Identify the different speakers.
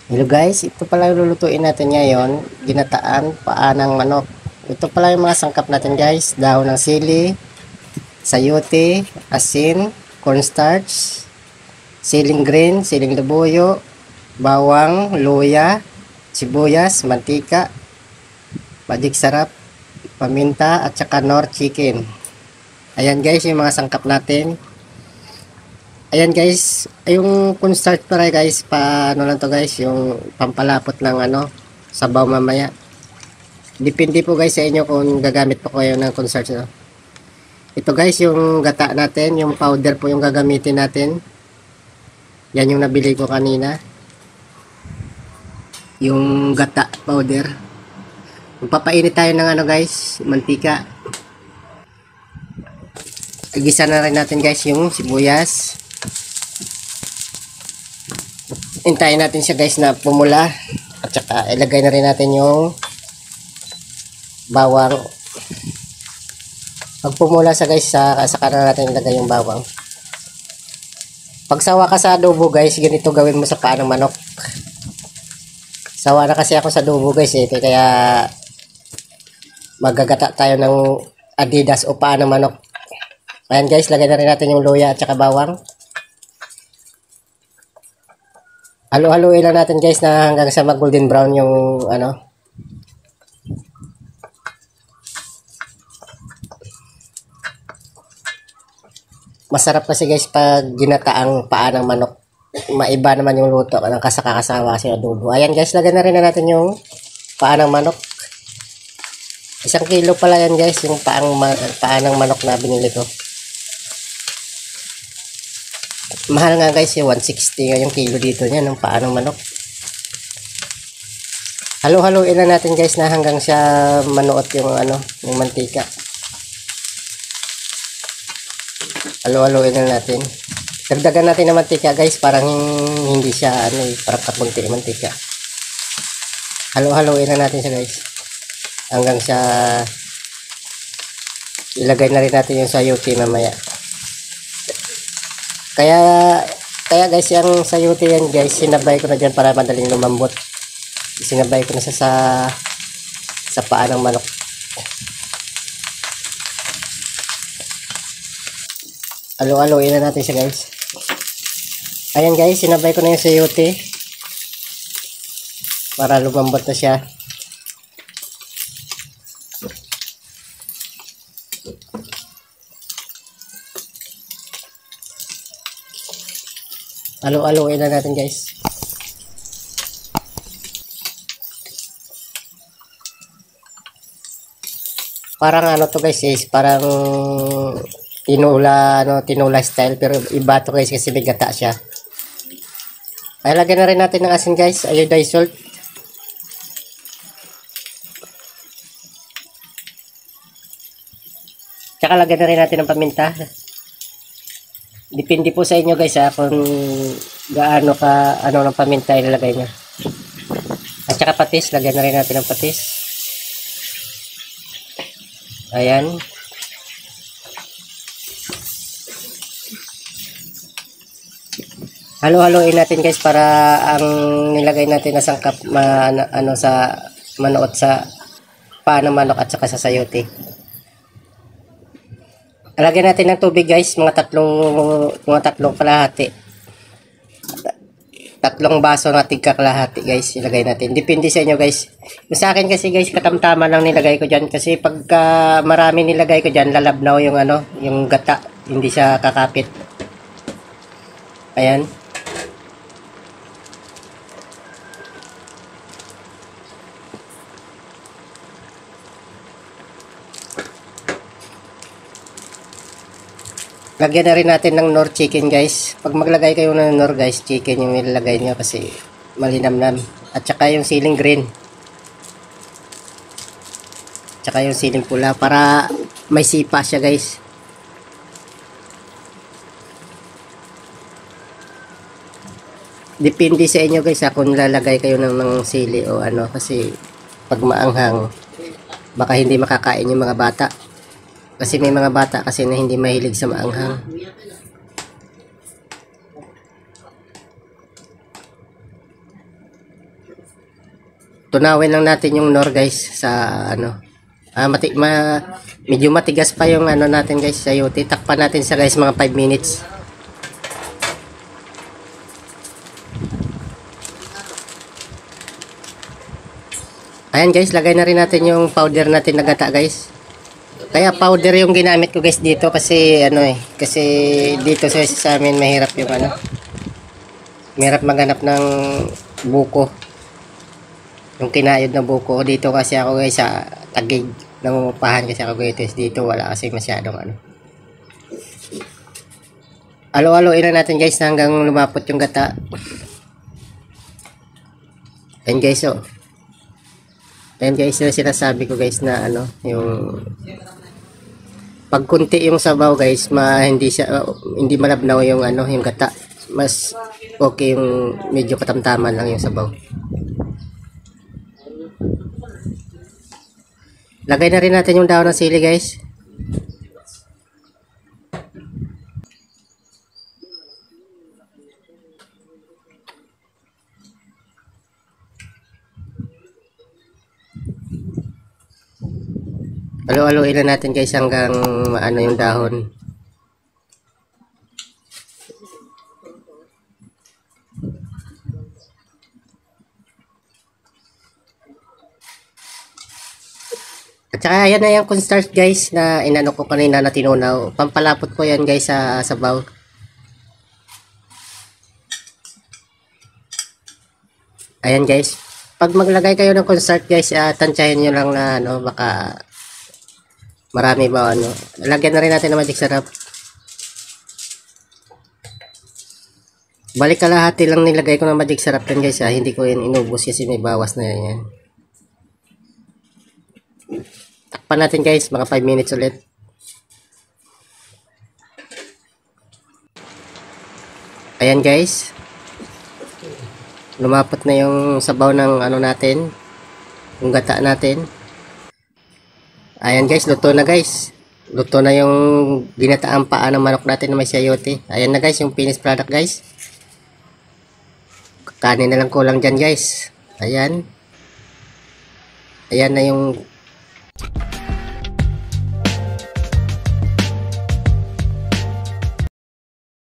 Speaker 1: Hello guys, ito pala yung lulutuin natin ngayon, ginataan paanang manok. Ito pala yung mga sangkap natin guys, dahon ng sili, sayote, asin, cornstarch, siling green, siling labuyo, bawang, luya, sibuyas, mantika, magic sarap, paminta at saka nor chicken. Ayan guys yung mga sangkap natin. Ayan guys, yung cornstarch para guys, paano lang to guys, yung pampalapot ng sabaw mamaya. Depende po guys sa inyo kung gagamit po kayo ng cornstarch. No? Ito guys yung gata natin, yung powder po yung gagamitin natin. Yan yung nabili ko kanina. Yung gata powder. Magpapainit tayo ng guys, mantika. Igisa na rin natin guys yung sibuyas. Hintayin natin siya guys na pumula. At saka ilagay na rin natin yung bawang. Pag pumula sa guys, saka na natin ilagay yung bawang. Pag sawa ka sa adobo guys, ganito gawin mo sa paa ng manok. Sawa na kasi ako sa adobo guys kaya magagata tayo ng adidas o paa ng manok. Ayan guys, lagay na rin natin yung luya at saka bawang. Halo-haloin lang natin guys na hanggang sa mag golden brown yung Masarap kasi guys pag ginataang paa ng manok. Maiba naman yung luto ng kasakasawa kasi adobo. Ayan guys, lagyan na rin na natin yung paa ng manok. 1 kilo pala yan guys, yung paa ng manok na binili ko. Mahal nga guys, yung 160 nga yung kilo dito niya ng paa ng manok. Halo-haloin na natin guys na hanggang siya manuot yung yung mantika. Halo-haloin na natin. Dagdagan natin ng mantika guys, parang hindi siya parang kapunti yung mantika. Halo-haloin na natin siya guys. Hanggang siya ilagay na rin natin yung sayote mamaya. Kaya guys, yung sayote yan guys, sinabay ko na dyan para madaling lumambot. Sinabay ko na siya sa paa ng manok. Alo-aloin na natin siya guys. Ayan guys, sinabay ko na yung sayote para lumambot na siya. Alo-aloin na natin guys. Parang to guys parang tinula style pero iba to guys kasi may gata siya. Ay lagyan na rin natin ng asin guys, iodized salt. Tsaka lagyan na rin natin ng paminta. Depende po sa inyo guys kung gaano ka ng paminta ilalagay niya. At saka patis, lagyan na rin natin ng patis. Ayan. Halo-haloin natin guys para ang nilagay natin na sangkap sa manuot sa paa ng manok at saka sa sayote. Lagyan natin ng tubig guys, mga tatlong kalahati. 3 baso na tigka kalahati guys, ilagay natin. Depende sa inyo guys. Yung sa akin kasi guys, katamtaman lang nilagay ko diyan kasi pagka marami nilagay ko diyan, lalabnaw yung yung gata, hindi siya kakapit. Ayan. Lagyan na rin natin ng nor chicken guys. Pag maglagay kayo ng nor guys, chicken yung ilalagay nyo kasi malinamnam. At saka yung siling green. Tsaka yung siling pula para may sipa siya guys. Depende sa inyo guys kung lalagay kayo ng sili o kasi pag maanghang baka hindi makakain yung mga bata. Kasi may mga bata kasi na hindi mahilig sa maanghang. tunawin lang natin yung nor guys sa ano. Medyo matigas pa yung ano natin guys, sayote. Takpan natin sa guys mga 5 minutes. Ayan guys, lagay na rin natin yung powder natin na gata guys. Kaya powder yung ginamit ko guys dito kasi ano kasi dito sa amin mahirap yung ano. Mahirap maghanap ng buko. Yung kinayod na buko dito kasi ako guys sa Taguig. Nangungupahan kasi ako guys dito, wala kasi masyadong ano. Alo-aloin na natin guys hanggang lumapot yung gata. Ayan guys oh. Ayan guys, yung sinasabi ko guys na ano, yung pag kunti yung sabaw guys, hindi malabnaw yung ano, yung gata. Mas okay yung medyo katamtaman lang yung sabaw. Lagay na rin natin yung dahon ng sili guys. Alo-aloin na natin guys hanggang ano yung dahon. At saka ayan na yung cornstarch guys na inano ko kanina na tinunaw. Pampalapot ko yan guys sa sabaw. Ayan guys. Pag maglagay kayo ng cornstarch guys, tansyahin nyo lang na ano, baka marami ba ano. Lagyan na rin natin ng magic sarap. Balik kalahati lang nilagay ko ng magic sarap yan guys hindi ko yan inubos kasi may bawas na yan. Takpan natin guys mga 5 minutes ulit. Ayan guys. Lumapot na yung sabaw ng ano natin. Yung gata natin. Ayan guys, luto na guys. Luto na yung ginataang paa ng manok natin na may sayote. Ayan na guys, yung finished product guys. Kanin na lang kulang dyan guys. Ayan. Ayan na yung